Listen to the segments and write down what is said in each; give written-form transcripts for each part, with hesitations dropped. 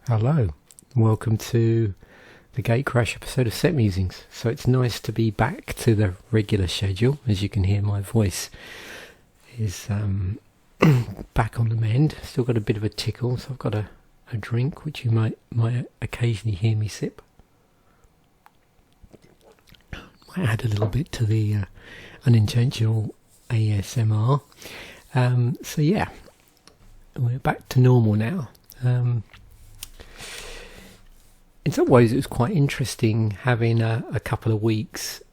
Hello, welcome to the Gatecrash episode of Set Musings. So it's nice to be back to the regular schedule. As you can hear, my voice is back on the mend. Still got a bit of a tickle, so I've got a drink which you might occasionally hear me sip. Might add a little bit to the unintentional ASMR. So yeah, we're back to normal now. In some ways it was quite interesting having a couple of weeks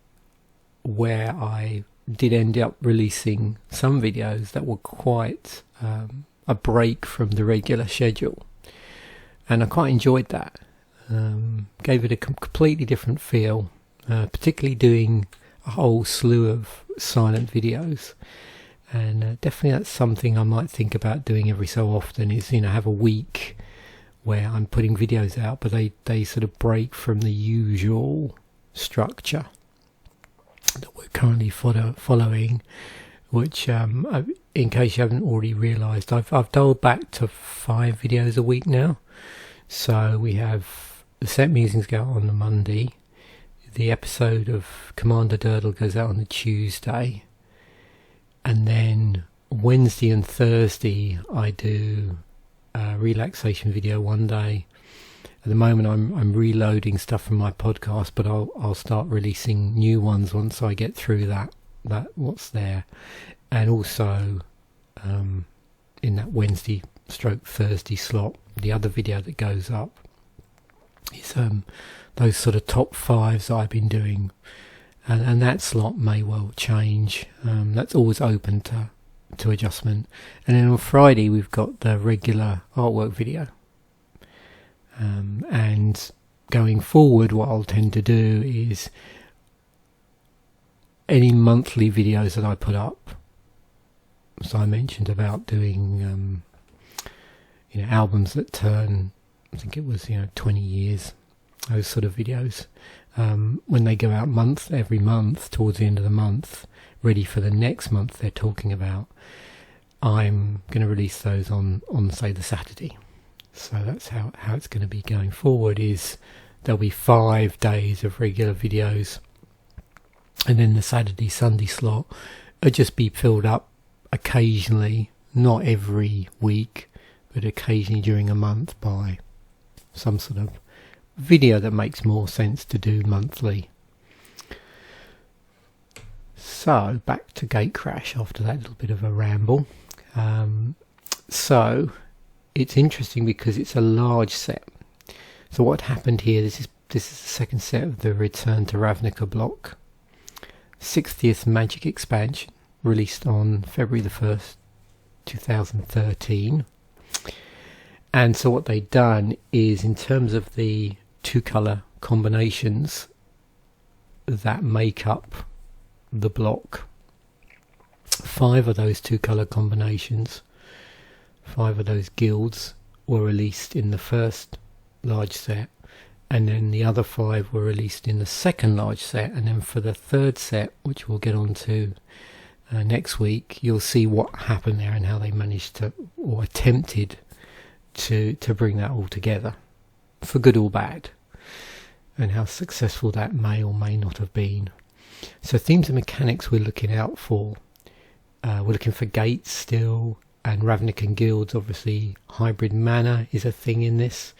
where I did end up releasing some videos that were quite a break from the regular schedule, and I quite enjoyed that. Gave it a completely different feel, particularly doing a whole slew of silent videos, and definitely that's something I might think about doing every so often, is have a week where I'm putting videos out, but they sort of break from the usual structure that we're currently following, which, in case you haven't already realised, I've dialed back to 5 videos a week now. So we have the Set Musings go out on the Monday, the episode of Commander Durdle goes out on the Tuesday, and then Wednesday and Thursday I do a relaxation video one day. At the moment I'm reloading stuff from my podcast, but I'll start releasing new ones once I get through that what's there. And also in that Wednesday / Thursday slot, the other video that goes up is those sort of top 5s that I've been doing, and that slot may well change. That's always open to adjustment. And then on Friday we've got the regular artwork video, and going forward what I'll tend to do is any monthly videos that I put up, so I mentioned about doing albums that turn, I think it was 20 years, those sort of videos, when they go out every month towards the end of the month, ready for the next month they're talking about, I'm going to release those on say the Saturday. So that's how it's going to be going forward, is there'll be 5 days of regular videos, and then the Saturday Sunday slot will just be filled up occasionally, not every week, but occasionally during a month, by some sort of video that makes more sense to do monthly. So back to Gatecrash after that little bit of a ramble. So it's interesting because it's a large set. So what happened here, this is the second set of the Return to Ravnica block, 60th Magic expansion, released on February the 1st 2013. And so what they've done is, in terms of the 2 colour combinations that make up the block, 5 of those 2 colour combinations, 5 of those guilds were released in the first large set, and then the other 5 were released in the second large set. And then for the third set, which we'll get on to next week, you'll see what happened there and how they managed to, or attempted to bring that all together, for good or bad, and how successful that may or may not have been. So themes and mechanics we're looking out for. We're looking for gates still, and Ravnican guilds. Obviously hybrid mana is a thing in this.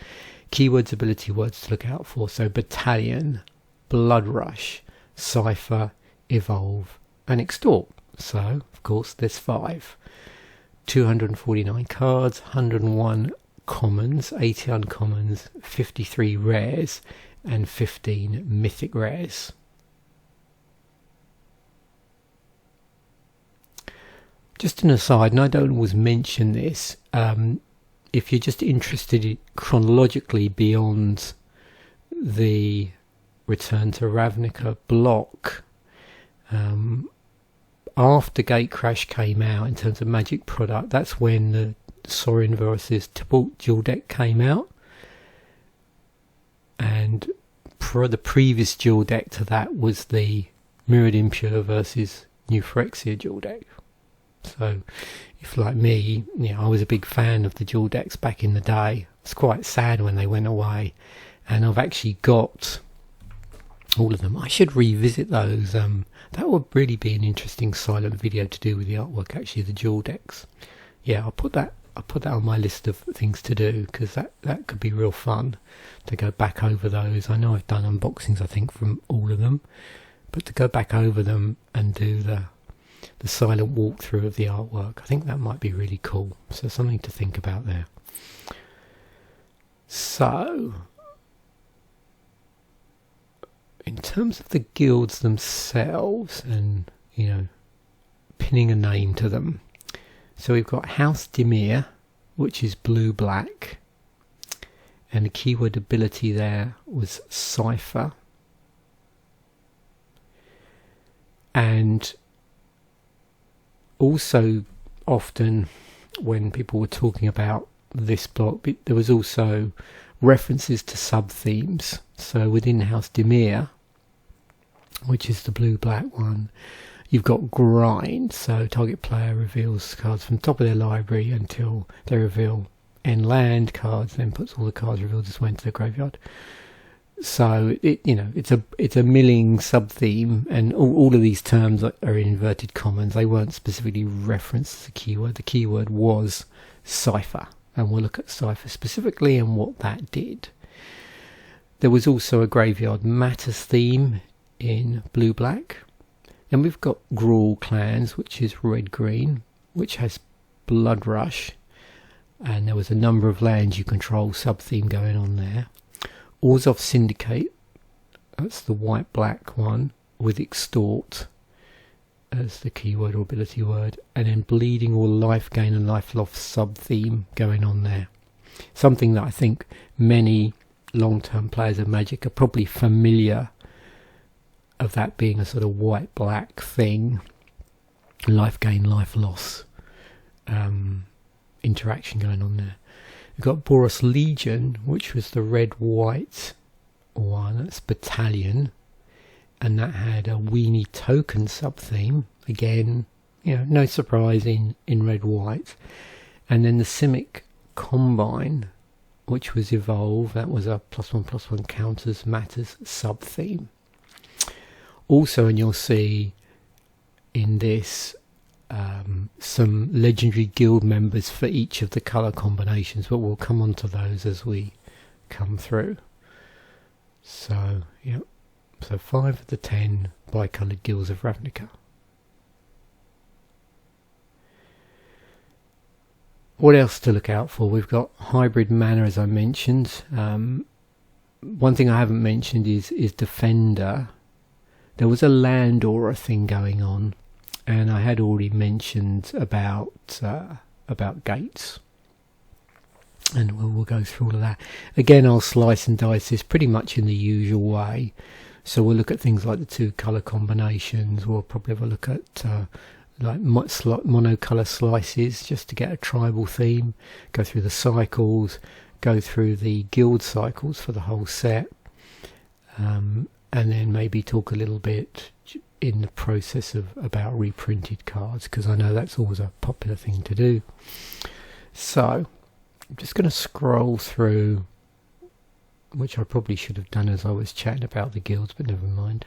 Keywords, ability words to look out for, so Battalion, Blood Rush, Cipher, Evolve and Extort. So of course there's 5. 249 cards, 101 commons, 80 uncommons, 53 rares and 15 mythic rares. Just an aside, and I don't always mention this, if you're just interested chronologically beyond the Return to Ravnica block, after Gatecrash came out in terms of Magic product, that's when the Sorin versus Tibalt dual deck came out, and the previous dual deck to that was the Mirrored Impure versus New Phyrexia dual deck. So if, like me, I was a big fan of the dual decks back in the day. it's quite sad when they went away, and I've actually got all of them. I should revisit those. That would really be an interesting silent video to do with the artwork, actually, the dual decks. Yeah, I'll put that on my list of things to do, because that could be real fun to go back over those. I know I've done unboxings, I think, from all of them, but to go back over them and do the silent walkthrough of the artwork, I think that might be really cool. So something to think about there. So, in terms of the guilds themselves, and pinning a name to them, so we've got House Dimir, which is blue-black, and the keyword ability there was Cipher. And also, often when people were talking about this block, there was also references to sub-themes. So within House Dimir, which is the blue-black one, you've got Grind, so target player reveals cards from top of their library until they reveal end land cards, then puts all the cards revealed this way into the graveyard. So it's a milling sub-theme, and all of these terms are in inverted commas. They weren't specifically referenced as a keyword. The keyword was Cipher, and we'll look at Cipher specifically and what that did. There was also a Graveyard Matters theme in blue-black. And we've got Gruul Clans, which is red-green, which has Blood Rush. And there was a number of lands you control sub-theme going on there. Orzhov Syndicate, that's the white-black one, with Extort as the keyword or ability word. And then Bleeding or Life Gain and Life Loss sub-theme going on there. Something that I think many long-term players of Magic are probably familiar of, that being a sort of white-black thing, life gain, life loss interaction going on there. We've got Boros Legion, which was the red-white one, that's Battalion, and that had a Weenie Token sub-theme. Again, no surprise in red-white. And then the Simic Combine, which was Evolve, that was a +1/+1 counters matters sub-theme. Also, and you'll see in this some legendary guild members for each of the colour combinations, but we'll come on to those as we come through. So, yep. So 5 of the 10 bicoloured guilds of Ravnica. What else to look out for? We've got hybrid mana, as I mentioned. One thing I haven't mentioned is Defender. There was a land aura thing going on, and I had already mentioned about gates, and we'll go through all of that. Again, I'll slice and dice this pretty much in the usual way. So we'll look at things like the 2 colour combinations. We'll probably have a look at like monocolour slices just to get a tribal theme. Go through the cycles, go through the guild cycles for the whole set. And then maybe talk a little bit in the process about reprinted cards, because I know that's always a popular thing to do. So I'm just going to scroll through, which I probably should have done as I was chatting about the guilds, but never mind.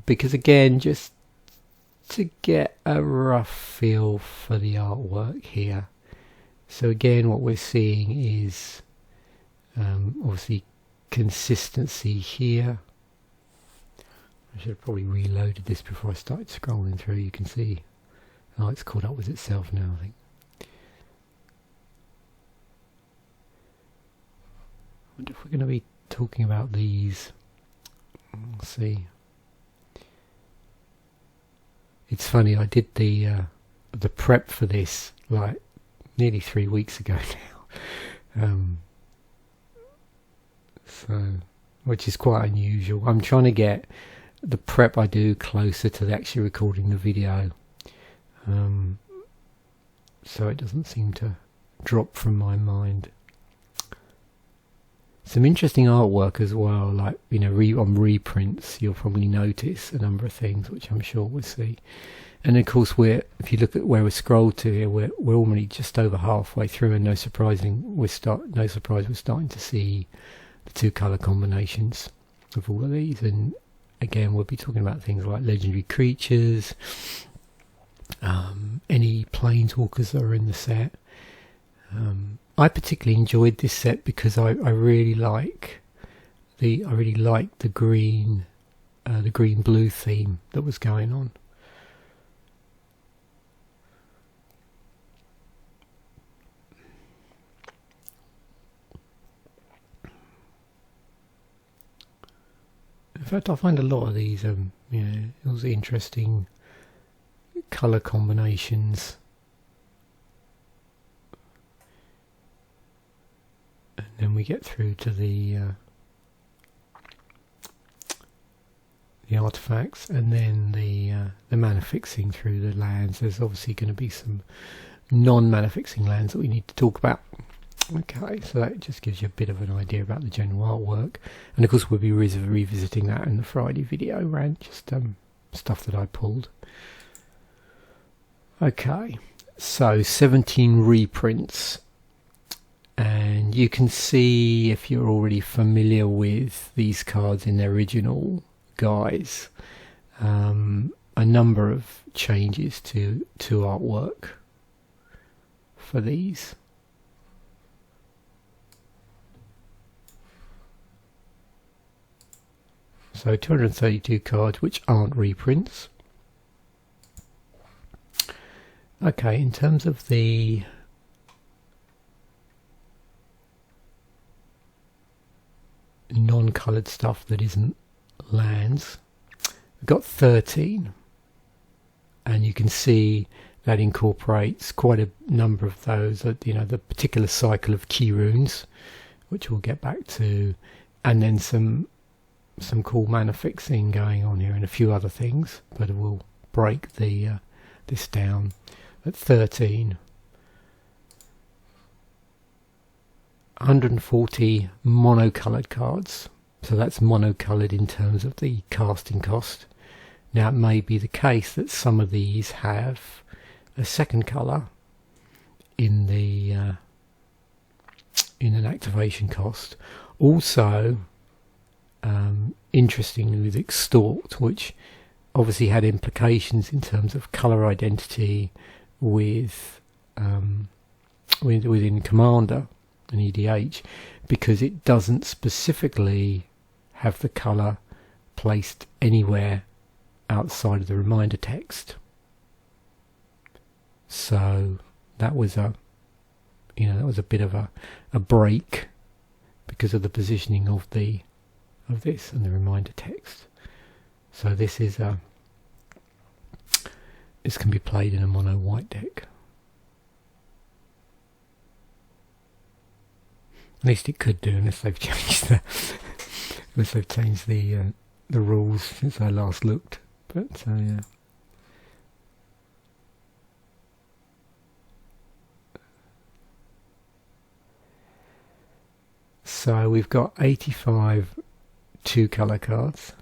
Because again, just to get a rough feel for the artwork here. So again, what we're seeing is obviously consistency here. I should have probably reloaded this before I started scrolling through. You can see, oh, it's caught up with itself now, I think. I wonder if we're going to be talking about these. Let's see. It's funny, I did the prep for this like nearly 3 weeks ago now. So, which is quite unusual. I'm trying to get the prep I do closer to actually recording the video, so it doesn't seem to drop from my mind. Some interesting artwork as well, like on reprints you'll probably notice a number of things which I'm sure we'll see. And of course, if you look at where we're scrolled to here, we're already just over halfway through, and no surprise we're starting to see the 2 colour combinations of all of these. And again, we'll be talking about things like legendary creatures, any planeswalkers that are in the set. I particularly enjoyed this set because I really like the green blue theme that was going on. In fact, I find a lot of these, those interesting colour combinations. And then we get through to the artifacts, and then the mana fixing through the lands. There's obviously going to be some non-mana fixing lands that we need to talk about. Okay, so that just gives you a bit of an idea about the general artwork, and of course we'll be revisiting that in the Friday video rant, just stuff that I pulled. Okay, so 17 reprints, and you can see, if you're already familiar with these cards in their original guise, a number of changes to artwork for these. So 232 cards which aren't reprints. Okay, in terms of the non-coloured stuff that isn't lands, we've got 13, and you can see that incorporates quite a number of those, the particular cycle of key runes, which we'll get back to, and then some cool mana fixing going on here and a few other things, but we'll break this down at 13. 140 mono-coloured cards, so that's mono-coloured in terms of the casting cost. Now it may be the case that some of these have a second colour in an activation cost. Also, interestingly, with Extort, which obviously had implications in terms of colour identity within Commander and EDH, because it doesn't specifically have the colour placed anywhere outside of the reminder text. So that was a bit of a break because of the positioning of this and the reminder text. So this can be played in a mono white deck. At least it could do, unless they've changed the rules since I last looked. But yeah. So we've got 85 two-colour cards.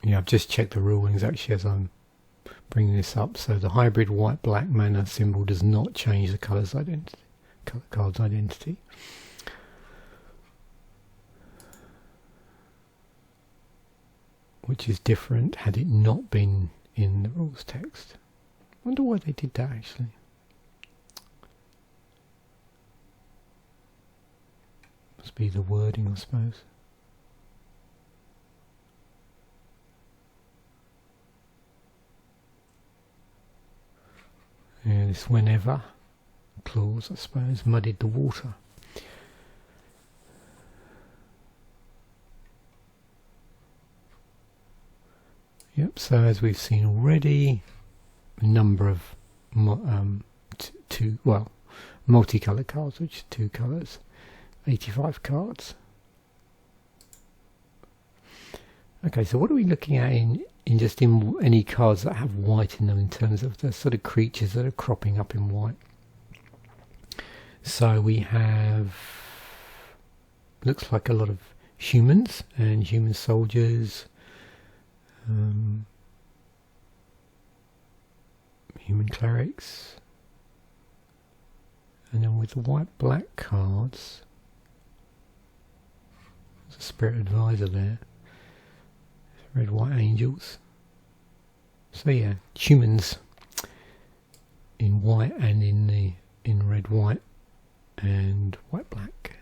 Yeah, I've just checked the rulings actually as I'm bringing this up. So the hybrid white-black mana symbol does not change the card's identity. Which is different had it not been in the rules text. I wonder why they did that actually. Must be the wording, I suppose. Yeah, this whenever clause, I suppose, muddied the water. Yep, so as we've seen already, a number of multicolour cards, which is two colours, 85 cards. Okay, so what are we looking at in any cards that have white in them in terms of the sort of creatures that are cropping up in white? So we have, looks like a lot of humans and human soldiers, human clerics, and then with the white-black cards, there's a spirit advisor there. Red white angels. So yeah, humans in white and in red white and white black.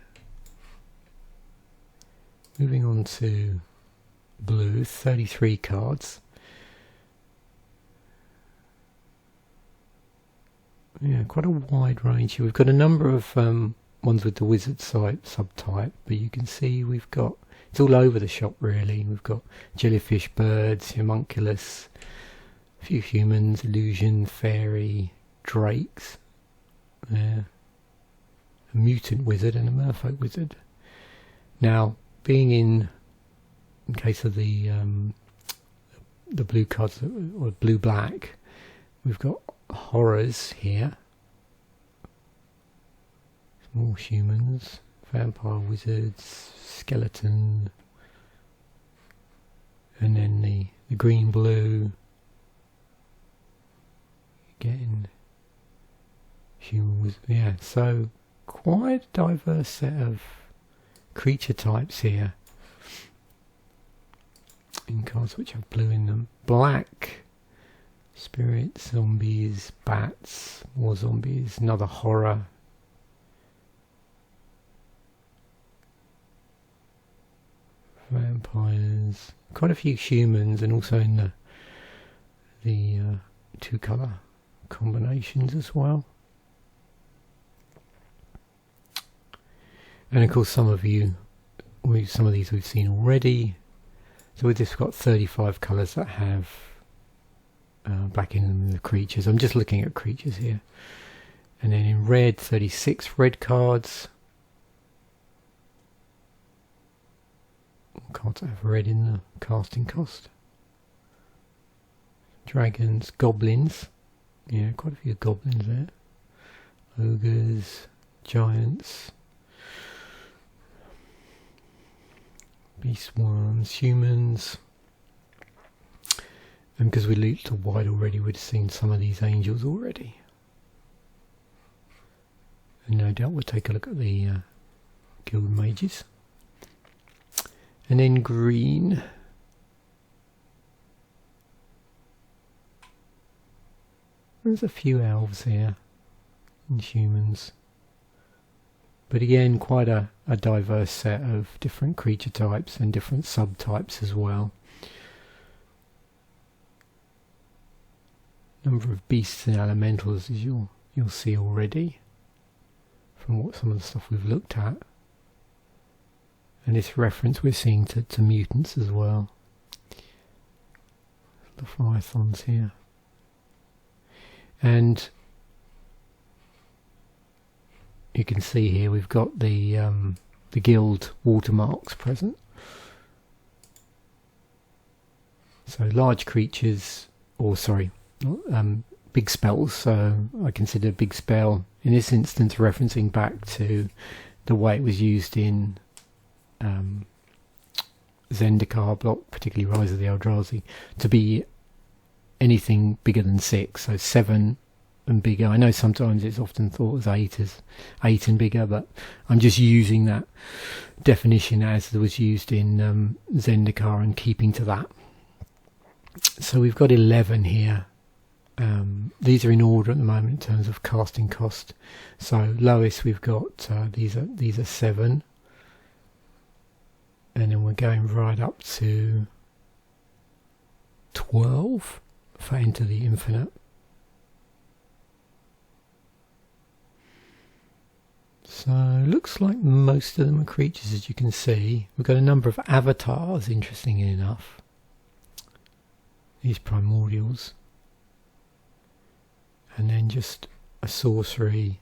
Moving on to blue, 33 cards. Yeah, quite a wide range here. We've got a number of ones with the wizard subtype, but you can see we've got, it's all over the shop really. We've got jellyfish, birds, homunculus, a few humans, illusion, fairy, drakes, a mutant wizard and a merfolk wizard. Now, being in case of the blue cards or blue black, we've got horrors here. More humans, vampire wizards, skeleton, and then the green blue, getting human wizard. Yeah, so quite a diverse set of creature types here in cards which have blue in them. Black, spirits, zombies, bats, more zombies, another horror. Vampires, quite a few humans, and also in the two colour combinations as well. And of course some of these we've seen already. So with this we've got 35 colours that have black in them, the creatures. I'm just looking at creatures here. And then in red, 36 red cards. Cards that have red in the casting cost. Dragons, goblins. Yeah, quite a few goblins there. Ogres, giants, beast worms, humans. And because we looked to white already, we'd seen some of these angels already. And no doubt we'll take a look at the guild mages. And then green. There's a few elves here and humans. But again, quite a diverse set of different creature types and different subtypes as well. Number of beasts and elementals, as you'll see already from what some of the stuff we've looked at. And this reference we're seeing to mutants as well. The Leviathans here. And you can see here we've got the guild watermarks present. So large creatures, or sorry, big spells. So I consider a big spell in this instance referencing back to the way it was used in Zendikar block, particularly Rise of the Eldrazi, to be anything bigger than 6, so 7 and bigger. I know sometimes it's often thought as 8 and bigger, but I'm just using that definition as it was used in Zendikar and keeping to that. So we've got 11 here. These are in order at the moment in terms of casting cost. So lowest we've got these are 7. And then we're going right up to 12 for Enter the Infinite. So looks like most of them are creatures, as you can see. We've got a number of avatars, interestingly enough. These primordials. And then just a sorcery.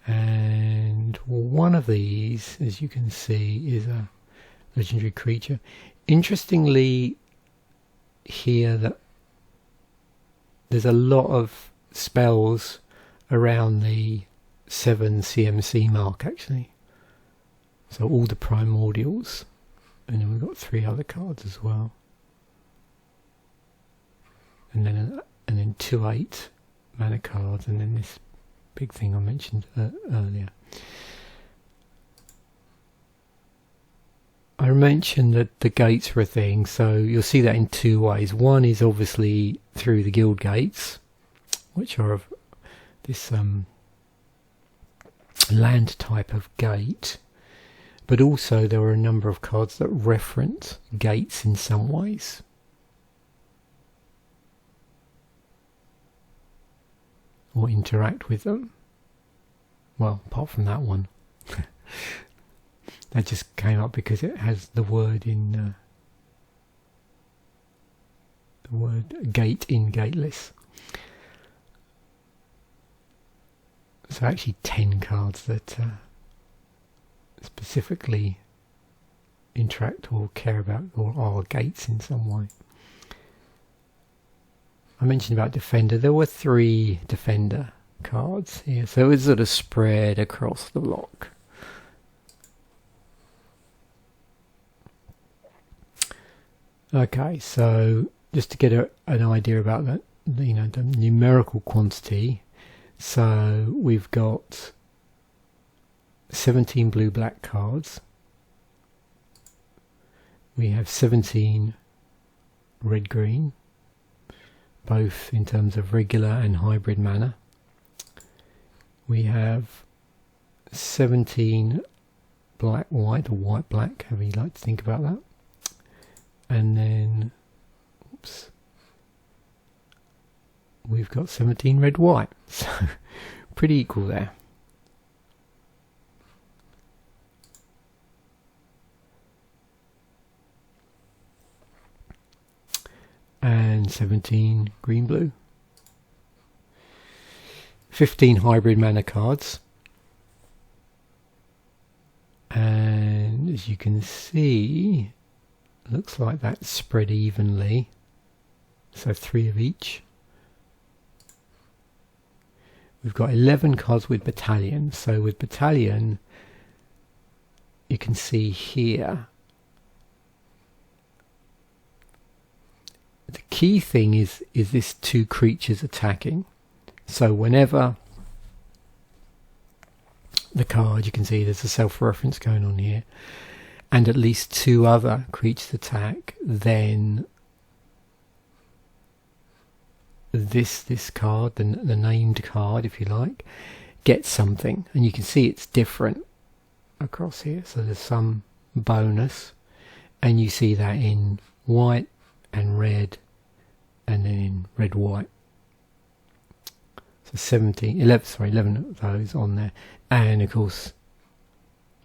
And one of these, as you can see, is a legendary creature. Interestingly, here that there's a lot of spells around the 7 CMC mark actually. So all the primordials, and then we've got 3 other cards as well, and then 2 8 mana cards, and then this big thing I mentioned earlier. I mentioned that the gates were a thing, so you'll see that in 2 ways. One is obviously through the guild gates, which are of this land type of gate, but also there are a number of cards that reference gates in some ways. Or interact with them. Well, apart from that one. That just came up because it has the word in the word gate in gateless. So actually 10 cards that specifically interact or care about or are gates in some way. I mentioned about Defender. There were 3 Defender cards here, so it was sort of spread across the block. Okay, so just to get an idea about that, the numerical quantity. So we've got 17 blue-black cards. We have 17 red-green, both in terms of regular and hybrid mana. We have 17 black-white or white-black, however you like to think about that. And then, oops, we've got 17 red-white, so pretty equal there. And 17 green-blue. 15 hybrid mana cards. And as you can see, looks like that's spread evenly, so 3 of each. We've got 11 cards with Battalion, so with Battalion you can see here the key thing is this 2 creatures attacking. So whenever the card, you can see there's a self-reference going on here, and at least 2 other creatures attack, then this card, the named card if you like, gets something, and you can see it's different across here, so there's some bonus, and you see that in white and red, and then in red-white. So 11 of those on there, and of course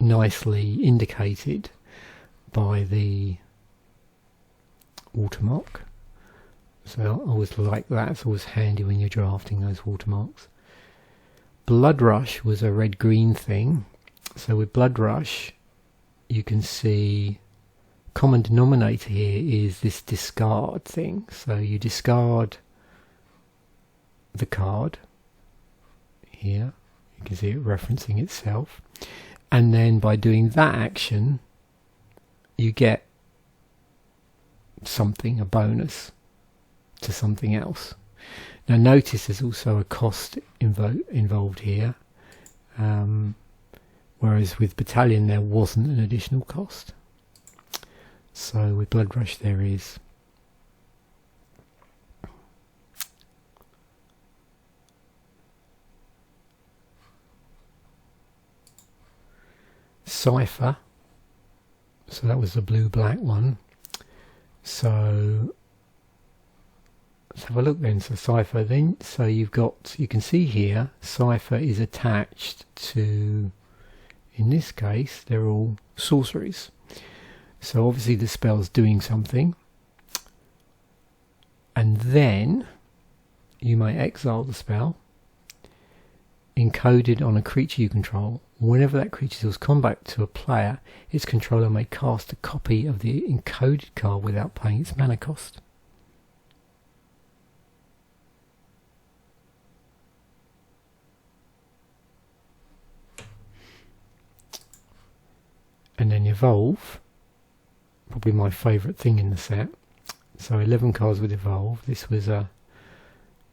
nicely indicated by the watermark. So I always like that. It's always handy when you're drafting those watermarks. Blood Rush was a red-green thing. So with Blood Rush, you can see common denominator here is this discard thing. So you discard the card here. You can see it referencing itself. And then by doing that action, you get something, a bonus to something else. Now notice there's also a cost involved here, whereas with Battalion there wasn't an additional cost. So with Blood Rush there is. Cipher, so that was the blue-black one. So let's have a look then. So Cipher then, so you can see here Cipher is attached to, in this case they're all sorceries, so obviously the spell's doing something, and then you may exile the spell, encode it on a creature you control, Whenever that creature deals combat to a player, its controller may cast a copy of the encoded card without paying its mana cost. And then evolve, probably my favourite thing in the set. So 11 cards would evolve. This was the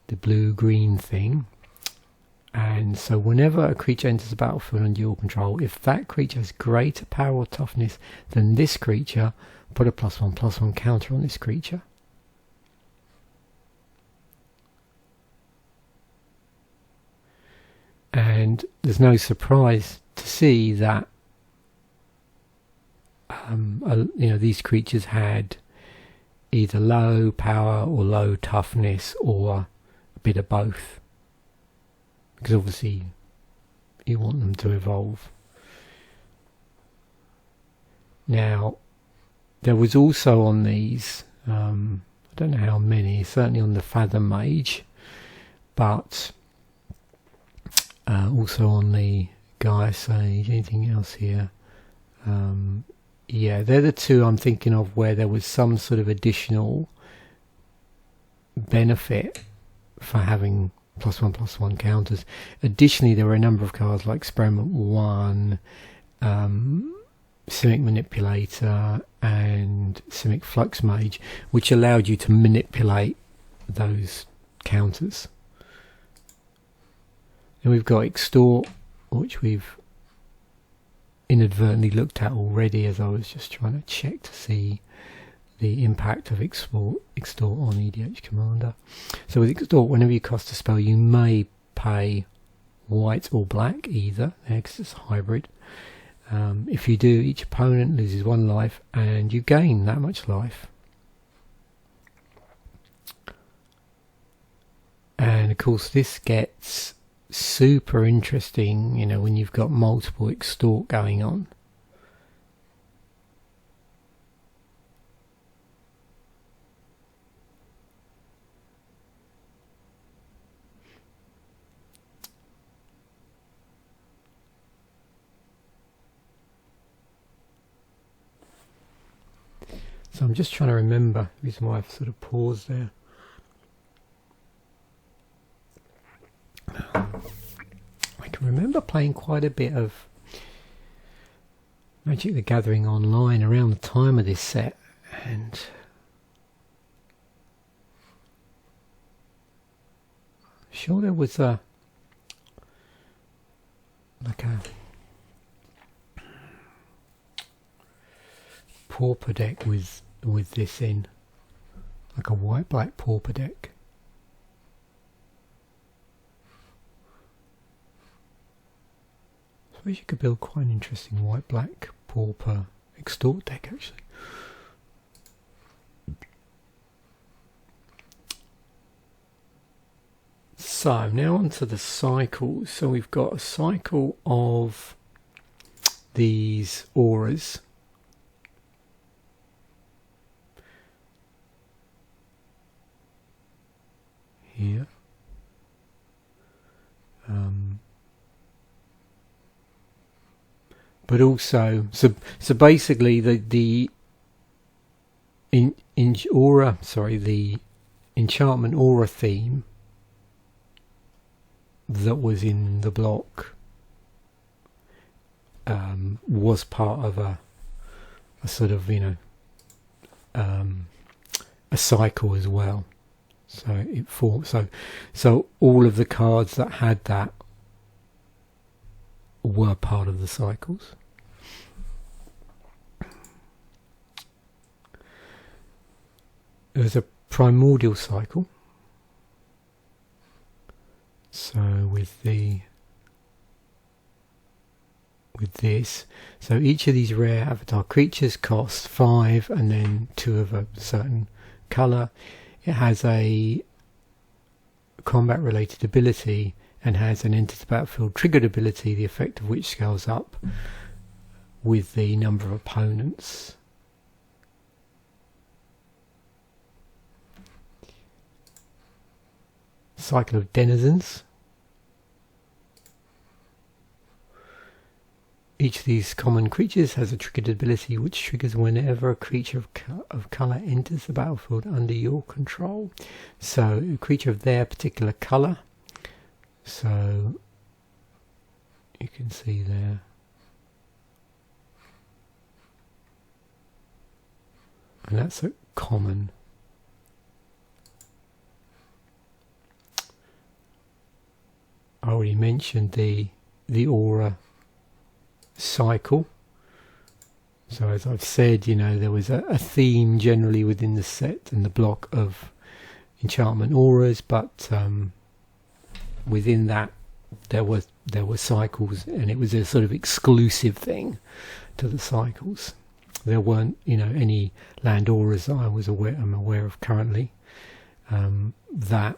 blue-green thing. And so whenever a creature enters the battlefield under your control, if that creature has greater power or toughness than this creature, put a +1/+1 counter on this creature. And there's no surprise to see that these creatures had either low power or low toughness or a bit of both, because obviously you want them to evolve. Now there was also on these, I don't know how many, certainly on the Fathom Mage, but also on the Gaia Sage. Anything else here? Yeah, they're the two I'm thinking of where there was some sort of additional benefit for having +1/+1 counters. Additionally, there were a number of cards like Experiment 1, Simic Manipulator and Simic Flux Mage, which allowed you to manipulate those counters. And we've got Extort, which we've inadvertently looked at already as I was just trying to check to see the impact of Extort on EDH Commander. So with Extort, whenever you cast a spell, you may pay white or black, either, because it's hybrid. If you do, each opponent loses 1 life and you gain that much life. And of course this gets super interesting, when you've got multiple Extort going on. So I'm just trying to remember the reason why I've sort of paused there. I can remember playing quite a bit of Magic the Gathering online around the time of this set, and I'm sure there was a pauper deck with this in, like a white-black pauper deck. I suppose you could build quite an interesting white-black pauper Extort deck, actually. So now onto the cycles. So we've got a cycle of these auras. Here. But also, so basically the enchantment aura theme that was in the block was part of a sort of a cycle as well. So it formed. So all of the cards that had that were part of the cycles. There was a primordial cycle. So with this, so each of these rare avatar creatures costs 5 and then 2 of a certain colour. It has a combat related ability and has an enter the battlefield triggered ability, the effect of which scales up with the number of opponents. Cycle of Denizens. Each of these common creatures has a triggered ability which triggers whenever a creature of colour enters the battlefield under your control. So a creature of their particular colour. So you can see there. And that's a common. I already mentioned the aura cycle. So as I've said, you know, there was a theme generally within the set and the block of enchantment auras, but within that there were cycles, and it was a sort of exclusive thing to the cycles. There weren't, you know, any land auras that I'm aware of currently that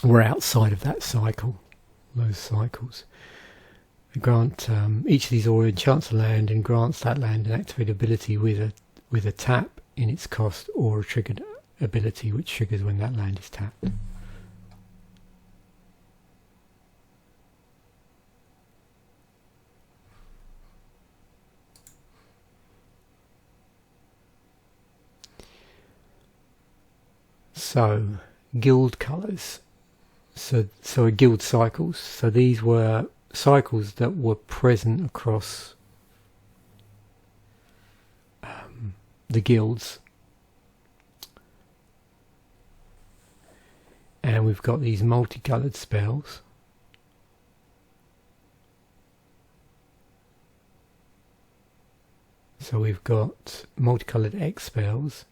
were outside of that cycle. Those cycles. They grant each of these aura enchants a land and grants that land an activated ability with a tap in its cost, or a triggered ability which triggers when that land is tapped. So, guild colours. So guild cycles. So these were cycles that were present across the guilds, and we've got these multicoloured spells. So we've got multicoloured X spells.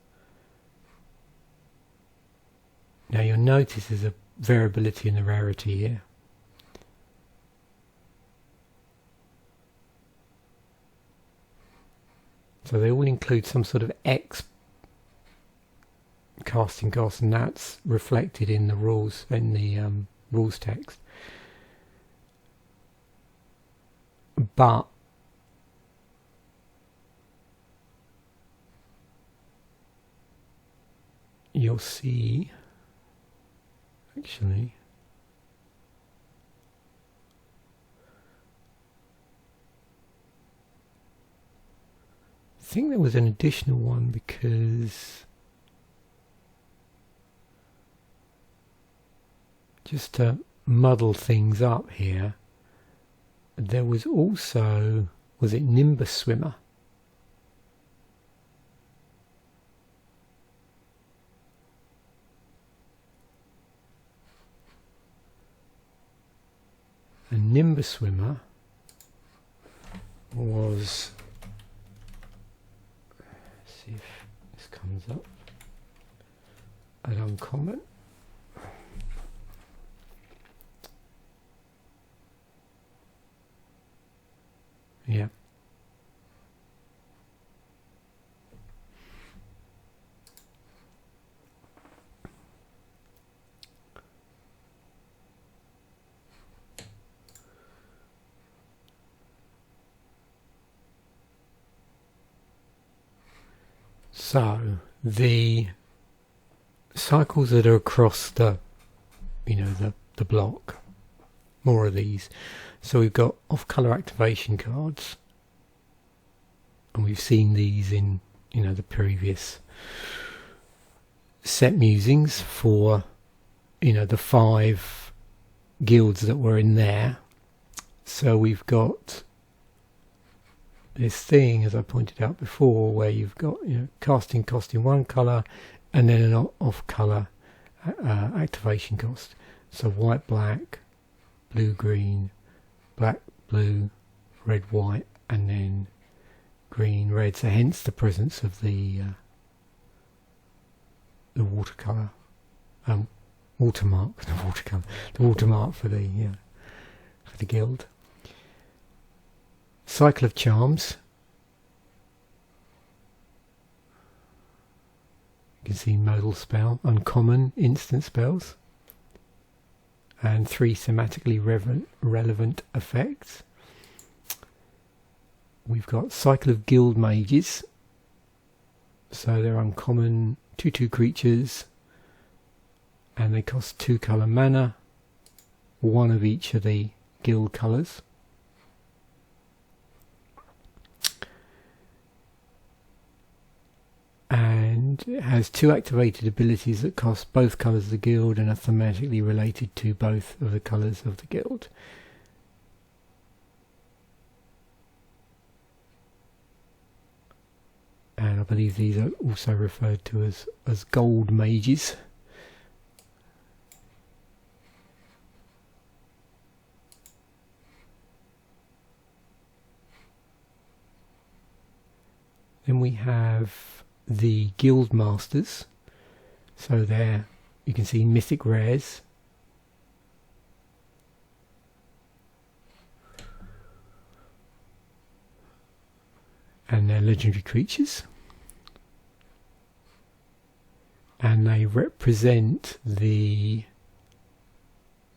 Now you'll notice there's a variability in the rarity here. So they all include some sort of X casting cost, and that's reflected in the rules, in the rules text. But you'll see, actually, I think there was an additional one, because just to muddle things up here, there was also, was it Nimbus Swimmer? And Nimbus Swimmer was, let's see if this comes up, an uncommon. Yeah. So the cycles that are across the, you know, the block, more of these. So we've got off-color activation cards, and we've seen these in, you know, the previous set musings for, you know, the 5 guilds that were in there. So we've got this thing, as I pointed out before, where you've got, you know, casting cost in one colour and then an off-colour activation cost. So white, black, blue, green, black, blue, red, white, and then green, red. So hence the presence of the watercolour, watermark, the watercolour, the watermark for the guild. Cycle of Charms. You can see modal spell, uncommon, instant spells, and 3 thematically relevant effects. We've got Cycle of Guild Mages. So they're uncommon 2/2 creatures, and they cost 2 colour mana, 1 of each of the guild colours. and it has 2 activated abilities that cost both colours of the guild and are thematically related to both of the colours of the guild. And I believe these are also referred to as gold mages. Then we have the guild masters. So there you can see mythic rares. And they're legendary creatures. And they represent the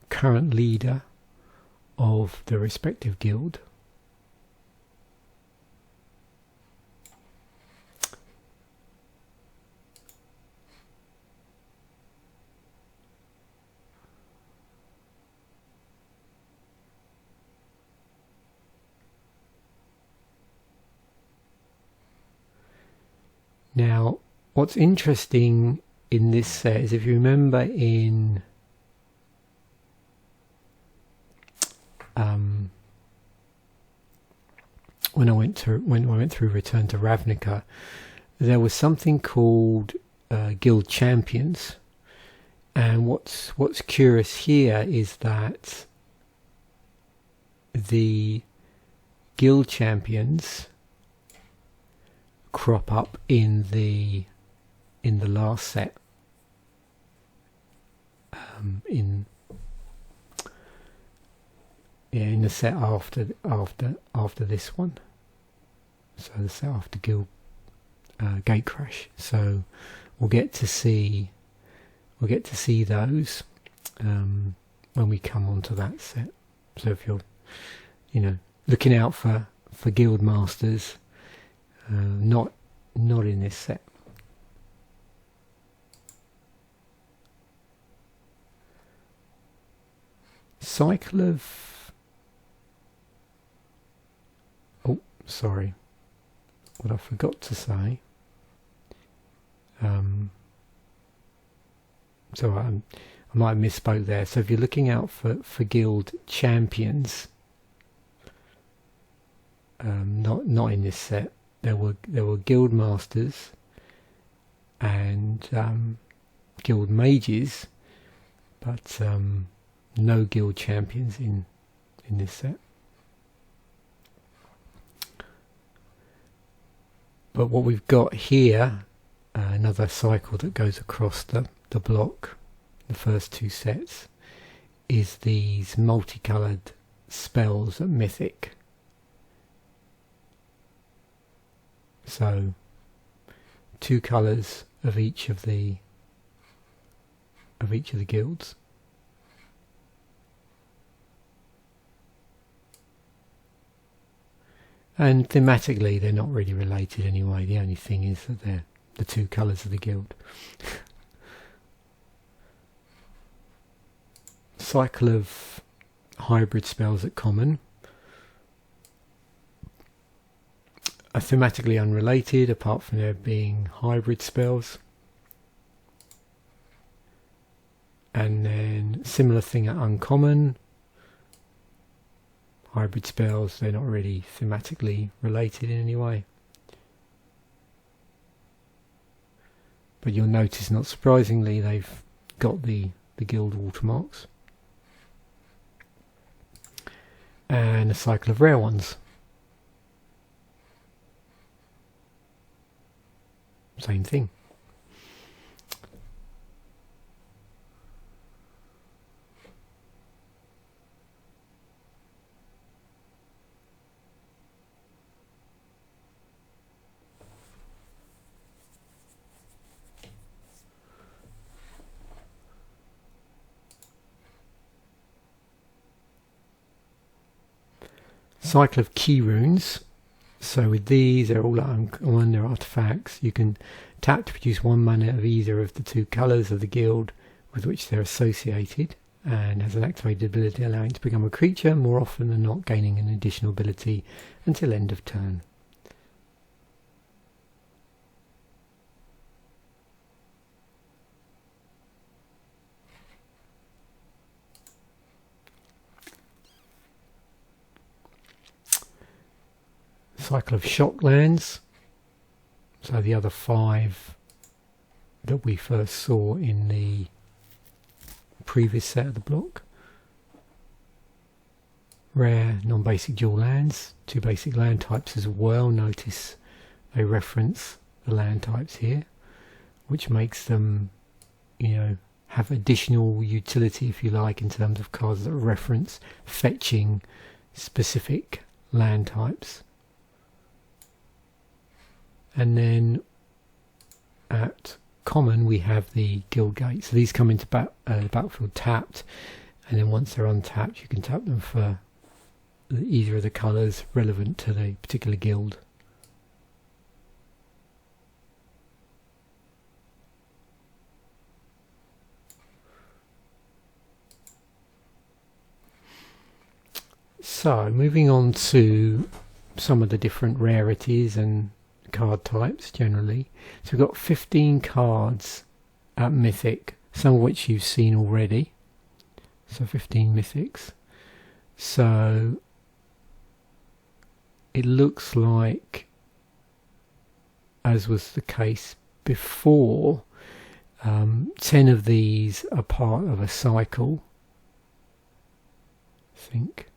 current leader of the respective guild. Now, what's interesting in this set is, if you remember in when I went through Return to Ravnica, there was something called Guild Champions, and what's curious here is that the Guild Champions crop up in the last set, in the set after this one, so the set after Guild Gatecrash. So we'll get to see those when we come onto that set. So if you're looking out for guild masters, not in this set. Cycle of... oh, sorry. What I forgot to say. So I might have misspoke there. So if you're looking out for guild champions, not in this set. There were guild masters and guild mages, but no guild champions in this set. But what we've got here, another cycle that goes across the block, the first 2 sets, is these multicoloured spells at Mythic. So 2 colours of each of the guilds. And thematically they're not really related anyway. The only thing is that they're the 2 colours of the guild. Cycle of hybrid spells at common are thematically unrelated, apart from there being hybrid spells. And then similar thing at uncommon. Hybrid spells, they're not really thematically related in any way. But you'll notice, not surprisingly, they've got the guild watermarks. And a cycle of rare ones. Same thing. Cycle of key runes. So with these, they're all uncommon, they're artifacts. You can tap to produce 1 mana of either of the 2 colours of the guild with which they're associated, and has an activated ability allowing it to become a creature, more often than not gaining an additional ability until end of turn. cycle of shock lands. So the other 5 that we first saw in the previous set of the block. Rare non-basic dual lands, 2 basic land types as well. Notice they reference the land types here, which makes them, you know, have additional utility, if you like, in terms of cards that reference fetching specific land types. And then at common we have the guild gate. So these come into the battlefield tapped, and then once they're untapped you can tap them for either of the colours relevant to the particular guild. So moving on to some of the different rarities and card types generally. So we've got 15 cards at Mythic, some of which you've seen already. So 15 Mythics. So it looks like, as was the case before, 10 of these are part of a cycle, I think.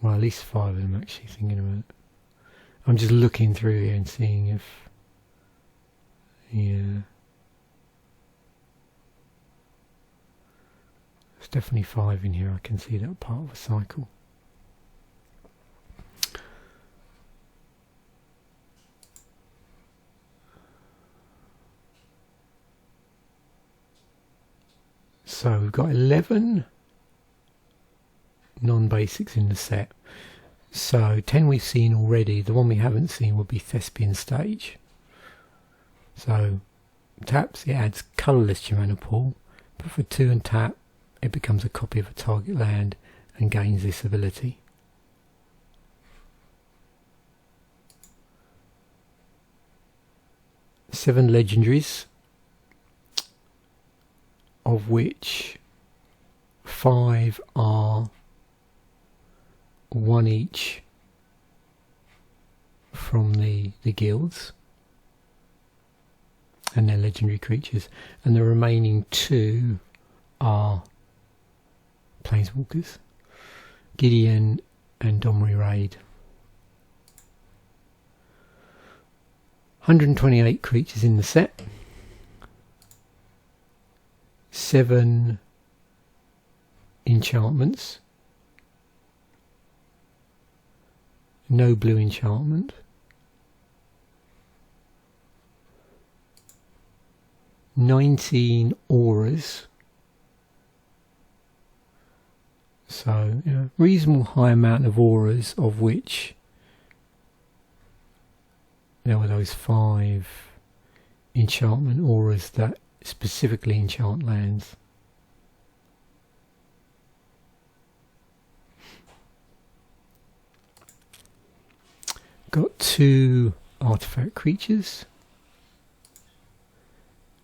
Well, at least 5 of them, actually, thinking about it. I'm just looking through here and seeing if... yeah. There's definitely 5 in here. I can see that part of a cycle. So we've got 11 non-basics in the set. So 10 we've seen already. The one we haven't seen would be Thespian Stage. So taps, it adds colourless to your mana pool, but for 2 and tap it becomes a copy of a target land and gains this ability. Seven legendaries, of which 5 are 1 each from the guilds, and they're legendary creatures, and the remaining 2 are planeswalkers, Gideon and Domri Raid. 128 creatures in the set, 7 enchantments, no blue enchantment, $19 auras, so reasonable high amount of auras, of which there were those 5 enchantment auras that specifically enchant lands. Got 2 artifact creatures,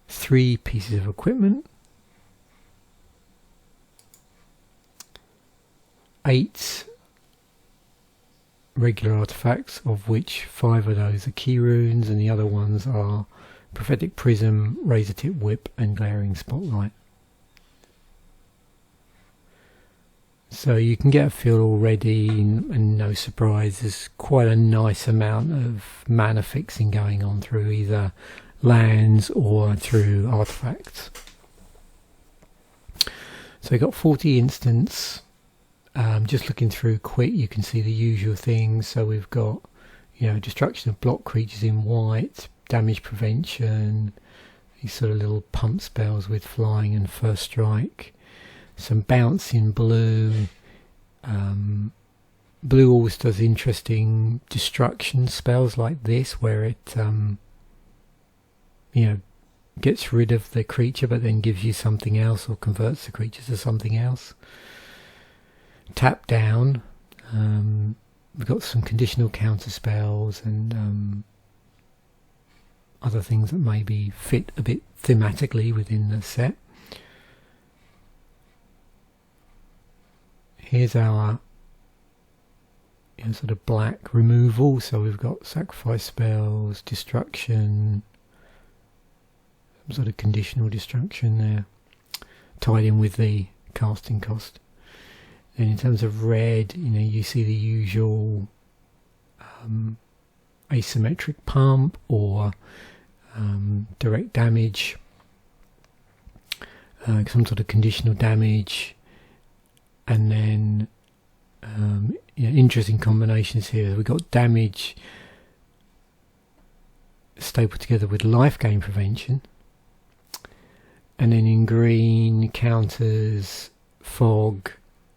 3 pieces of equipment, 8 regular artifacts, of which 5 of those are key runes and the other ones are Prophetic Prism, Razor Tip Whip and Glaring Spotlight. So you can get a feel already, and no surprise, there's quite a nice amount of mana fixing going on through either lands or through artifacts. So we've got 40 instants. Just looking through quick, you can see the usual things. So we've got, destruction of block creatures in white, damage prevention, these sort of little pump spells with flying and first strike, some bounce in blue. Blue always does interesting destruction spells like this, where it gets rid of the creature but then gives you something else, or converts the creature to something else. Tap down, we've got some conditional counter spells and other things that maybe fit a bit thematically within the set. here's our sort of black removal. So we've got sacrifice spells, destruction, some sort of conditional destruction there, tied in with the casting cost. And in terms of red, you see the usual asymmetric pump or direct damage, some sort of conditional damage, and then interesting combinations here. We've got damage stapled together with life gain prevention, and then in green counters fog,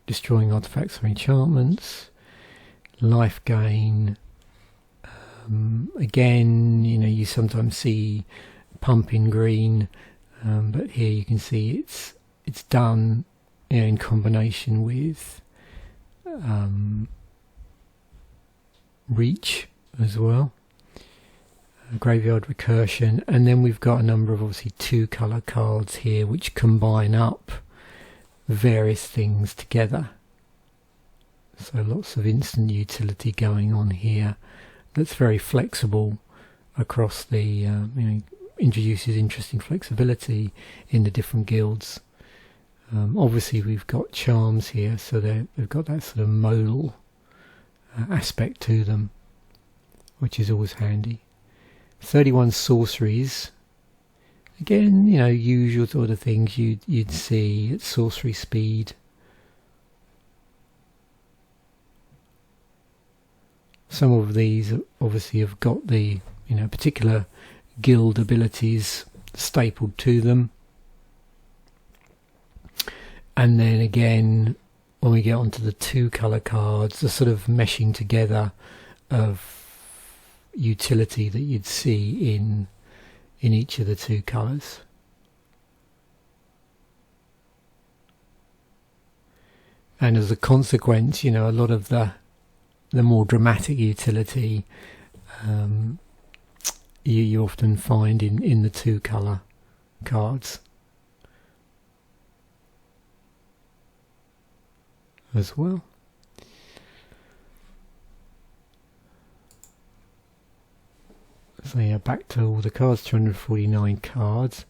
destroying artifacts or enchantments, life gain. Again, you sometimes see pump in green, but here you can see it's done in combination with reach as well, graveyard recursion, and then we've got a number of obviously 2-color cards here which combine up various things together. So lots of instant utility going on here. That's very flexible across the introduces interesting flexibility in the different guilds. Obviously we've got charms here, so they've got that sort of modal aspect to them, which is always handy. 31 sorceries, again, usual sort of things you'd see at sorcery speed. Some of these obviously have got the particular guild abilities stapled to them. And then again, when we get onto the 2-color cards, the sort of meshing together of utility that you'd see in each of the 2 colours. And as a consequence, a lot of the more dramatic utility you often find in the 2-color cards as well. So yeah, back to all the cards, 249 cards.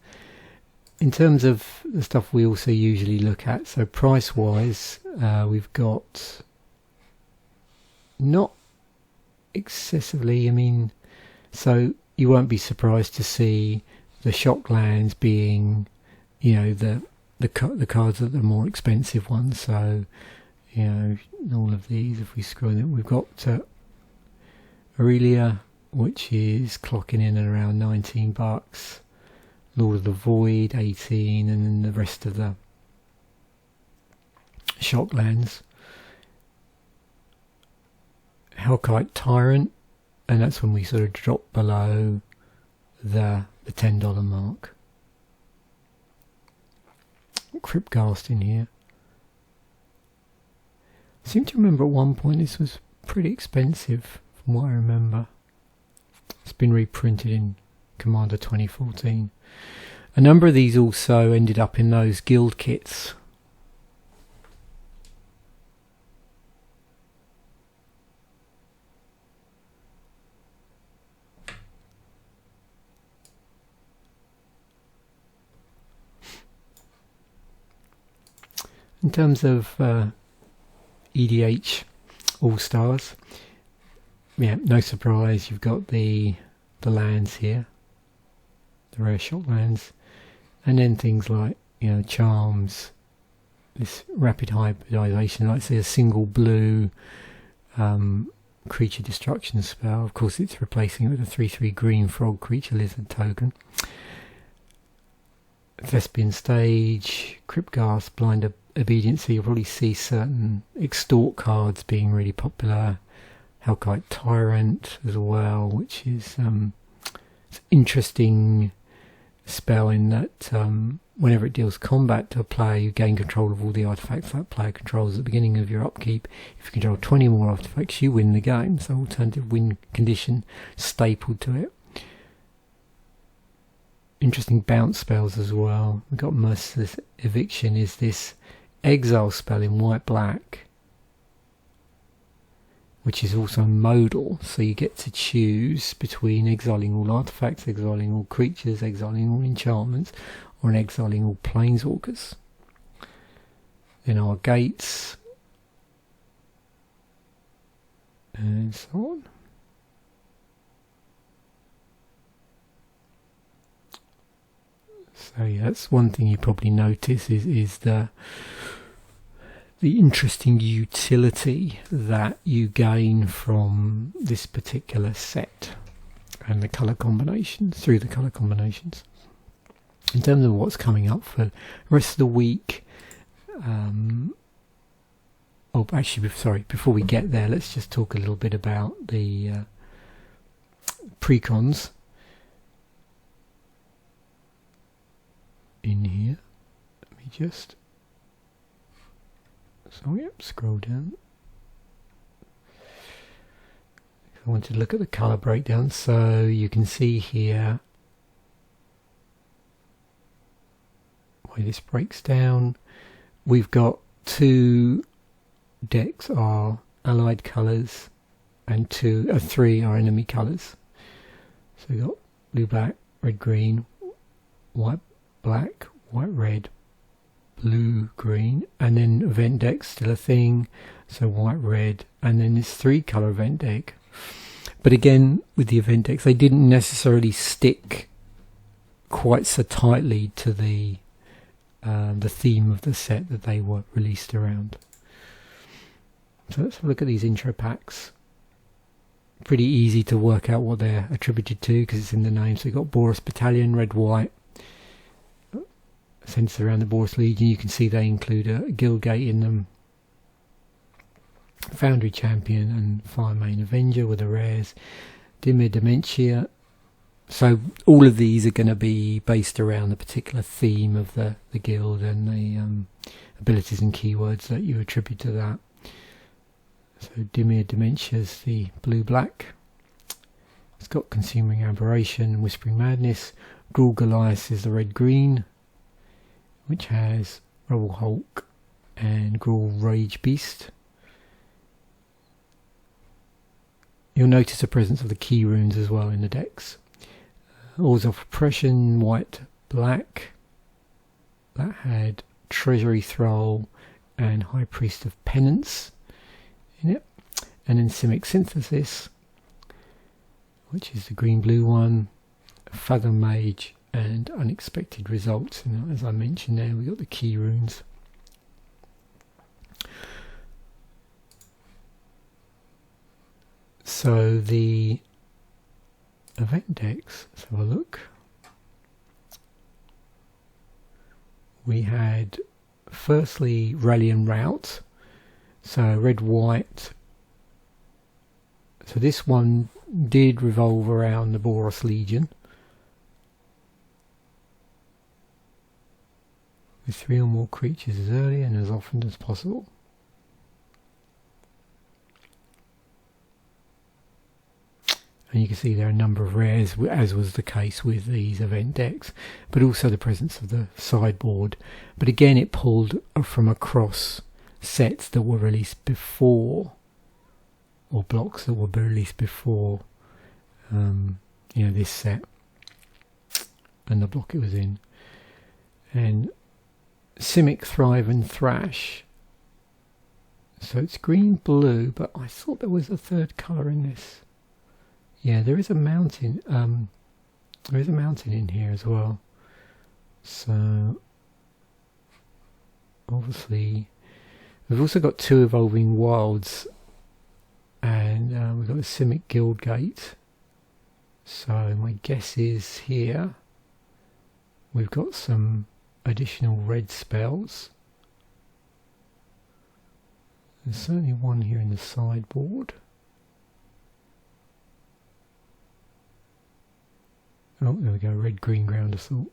In terms of the stuff we also usually look at, so price wise, we've got not excessively, so you won't be surprised to see the shock lands being the cards that are the more expensive ones. So all of these, if we scroll them, we've got Aurelia, which is clocking in at around $19, Lord of the Void 18, and then the rest of the shock lands. Alkaline Tyrant, and that's when we sort of drop below the $10 mark. Cryptghast in here. I seem to remember at one point this was pretty expensive from what I remember. It's been reprinted in Commander 2014. A number of these also ended up in those guild kits. In terms of EDH All-Stars, yeah, no surprise, you've got the lands here, the rare shock lands, and then things like charms, this rapid hybridization, like say a single blue creature destruction spell. Of course it's replacing it with a 3/3 green frog creature lizard token. Thespian Stage, Cryptghast, Blind Obedience, so you'll probably see certain Extort cards being really popular. Alkaline Tyrant as well, which is it's an interesting spell in that whenever it deals combat to a player, you gain control of all the artifacts that player controls at the beginning of your upkeep. If you control 20 more artifacts, you win the game. So alternative win condition stapled to it. Interesting bounce spells as well. We've got Merciless Eviction, is this exile spell in white-black which is also modal, so you get to choose between exiling all artifacts, exiling all creatures, exiling all enchantments, or exiling all planeswalkers. Then our gates, and so on. So yeah, that's one thing you probably notice is the interesting utility that you gain from this particular set and the colour combinations, through the colour combinations. In terms of what's coming up for the rest of the week, oh, actually, sorry, before we get there, let's just talk a little bit about the precons in here. Let me just, so yep, scroll down. I want to look at the colour breakdown, so you can see here why this breaks down. We've got 2 decks are allied colours and 3 are enemy colours. So we've got blue, black, red, green, white, black, white, red, blue, green, and then event deck's still a thing, so white, red, and then this 3 colour event deck. But again, with the event decks, they didn't necessarily stick quite so tightly to the theme of the set that they were released around. So let's have a look at these intro packs. Pretty easy to work out what they're attributed to because it's in the name. So you've got Boros Battalion, red, white, centered around the Boros Legion. You can see they include a Guildgate in them, Foundry Champion and Firemane Avenger with the rares, Dimir Dementia. So all of these are going to be based around the particular theme of the guild and the abilities and keywords that you attribute to that. So Dimir Dementia's the blue-black. It's got Consuming Aberration and Whispering Madness. Gruul Goliath is the red-green, which has Rubble Hulk and Gruul Rage Beast. You'll notice the presence of the key runes as well in the decks. Oars of Oppression, white, black. That had Treasury Thrall and High Priest of Penance in it. And then Simic Synthesis, which is the green-blue one. Fathom Mage and Unexpected Results. And as I mentioned there, we got the key runes. So the event decks, let's have a look. We had firstly Rally and Rout, so red, white. So this one did revolve around the Boros Legion with 3 or more creatures as early and as often as possible. And you can see there are a number of rares, as was the case with these event decks, but also the presence of the sideboard. But again, it pulled from across sets that were released before, or blocks that were released before, this set and the block it was in. And Simic, Thrive, and Thrash. So it's green, blue, but I thought there was a 3rd colour in this. Yeah, there is a mountain. There is a mountain in here as well. So obviously, we've also got 2 Evolving Wilds, and we've got a Simic Guildgate. So my guess is here we've got some additional red spells. There's certainly one here in the sideboard. Oh, there we go, red, green, Ground Assault.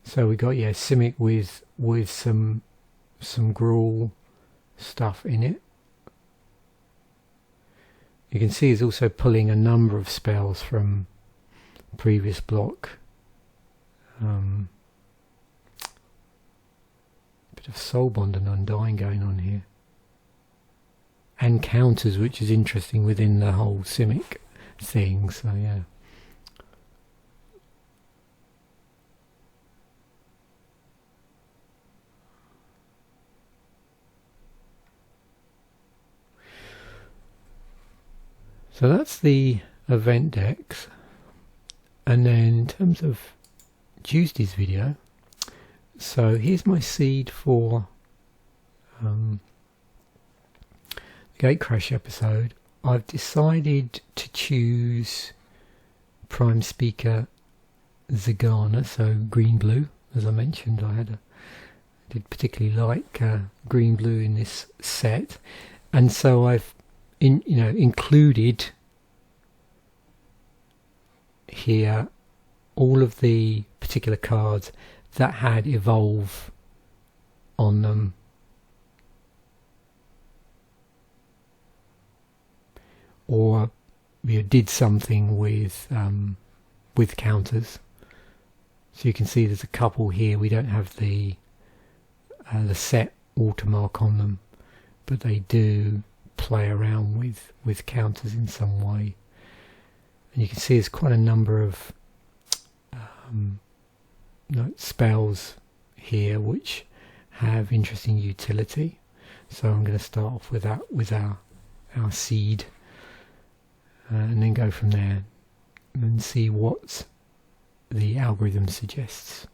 So we got, yeah, Simic with some Gruul stuff in it. You can see it's also pulling a number of spells from previous block, Bit of Soul Bond and Undying going on here. And counters, which is interesting within the whole Simic thing, so yeah. So that's the event decks. And then in terms of Tuesday's video, so here's my seed for Gatecrash episode. I've decided to choose Prime Speaker Zagana, so green blue. As I mentioned, I did particularly like green blue in this set, and so I've included here all of the particular cards that had evolve on them, or did something with counters. So you can see there's a couple here. We don't have the set watermark on them, but they do play around with counters in some way. And you can see there's quite a number of spells here which have interesting utility. So I'm going to start off with our seed, and then go from there and see what the algorithm suggests.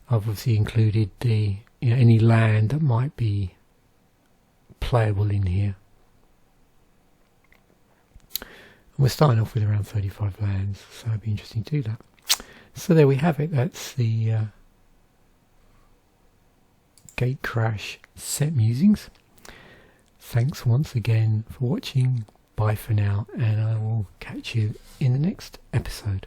I've obviously included the any land that might be playable in here. And we're starting off with around 35 lands, so it'd be interesting to do that. So there we have it. That's the Gatecrash set musings. Thanks once again for watching. Bye for now, and I will catch you in the next episode.